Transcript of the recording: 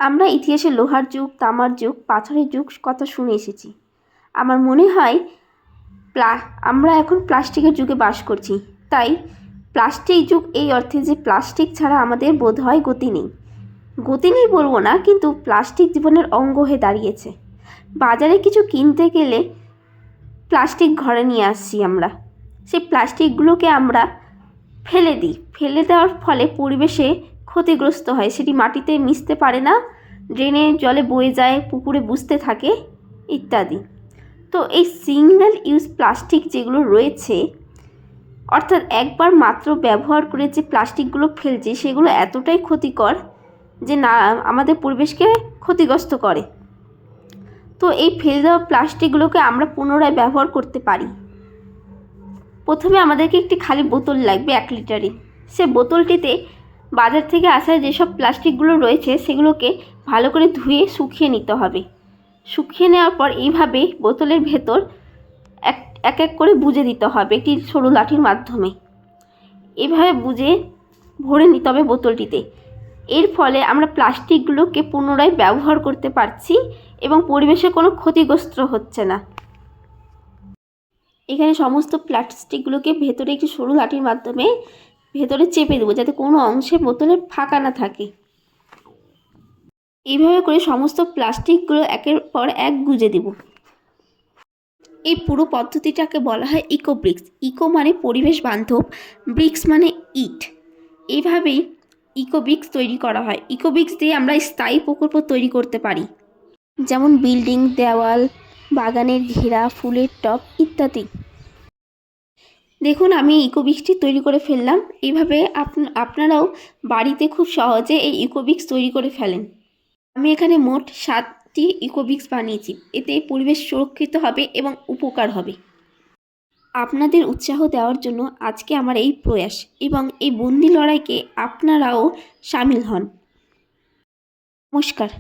আমরা ইতিহাসে লোহার যুগ, তামার যুগ, পাথরের যুগ কথা শুনে এসেছি। আমার মনে হয় আমরা এখন প্লাস্টিকের যুগে বাস করছি। তাই প্লাস্টিক যুগ এই অর্থে যে প্লাস্টিক ছাড়া আমাদের বোধহয় গতি নেই। গতি নেই বলবো না, কিন্তু প্লাস্টিক জীবনের অঙ্গ হয়ে দাঁড়িয়েছে। বাজারে কিছু কিনতে গেলে প্লাস্টিক ঘরে নিয়ে আসছি আমরা। সেই প্লাস্টিকগুলোকে আমরা ফেলে দিই। ফেলে দেওয়ার ফলে পরিবেশে ক্ষতিগ্রস্ত হয়। সেটি মাটিতে মিশতে পারে না, ড্রেনে জলে বয়ে যায়, পুকুরে বুঝতে থাকে ইত্যাদি। তো এই সিঙ্গেল ইউজ প্লাস্টিক যেগুলো রয়েছে, অর্থাৎ একবার মাত্র ব্যবহার করে যে প্লাস্টিকগুলো ফেলছে, সেগুলো এতটাই ক্ষতিকর যে না আমাদের পরিবেশকে ক্ষতিগ্রস্ত করে। তো এই ফেলে দেওয়া প্লাস্টিকগুলোকে আমরা পুনরায় ব্যবহার করতে পারি। প্রথমে আমাদেরকে একটি খালি বোতল লাগবে 1 লিটারের। সে বোতলটিতে বাজার থেকে আসা যেসব প্লাস্টিকগুলো রয়েছে সেগুলোকে ভালো করে ধুয়ে শুকিয়ে নিতে হবে। শুকিয়ে নেওয়ার পর এইভাবে বোতলের ভেতর এক এক করে বুজে দিতে হবে একটি সরু লাঠির মাধ্যমে। এইভাবে বুজে ভরে নিতে হবে বোতলটিতে। এর ফলে আমরা প্লাস্টিকগুলোকে পুনরায় ব্যবহার করতে পারছি এবং পরিবেশে কোনো ক্ষতিগ্রস্ত হচ্ছে না। এখানে সমস্ত প্লাস্টিকগুলোকে ভেতরে একটি সরু লাঠির মাধ্যমে ভেতরে চেপে দেবো, যাতে কোনো অংশে বোতলে ফাঁকা না থাকে। এইভাবে করে সমস্ত প্লাস্টিকগুলো একের পর এক গুজে দেব। এই পুরো পদ্ধতিটাকে বলা হয় ইকো ব্রিক্স। ইকো মানে পরিবেশ বান্ধব, ব্রিক্স মানে ইট। এইভাবেই ইকো ব্রিক্স তৈরি করা হয়। ইকো ব্রিক্স দিয়ে আমরা স্থায়ী প্রকল্প তৈরি করতে পারি, যেমন বিল্ডিং, দেওয়াল, বাগানের ঘেরা, ফুলের টব ইত্যাদি। দেখুন আমি ইকো ব্রিক্সটি তৈরি করে ফেললাম। এইভাবে আপনারাও বাড়িতে খুব সহজে এই ইকো ব্রিক্স তৈরি করে ফেলেন। আমি এখানে মোট 7টি ইকো ব্রিক্স বানিয়েছি। এতে পরিবেশ সুরক্ষিত হবে এবং উপকার হবে। আপনাদের উৎসাহ দেওয়ার জন্য আজকে আমার এই প্রয়াস, এবং এই বন্দি লড়াইকে আপনারাও সামিল হন। নমস্কার।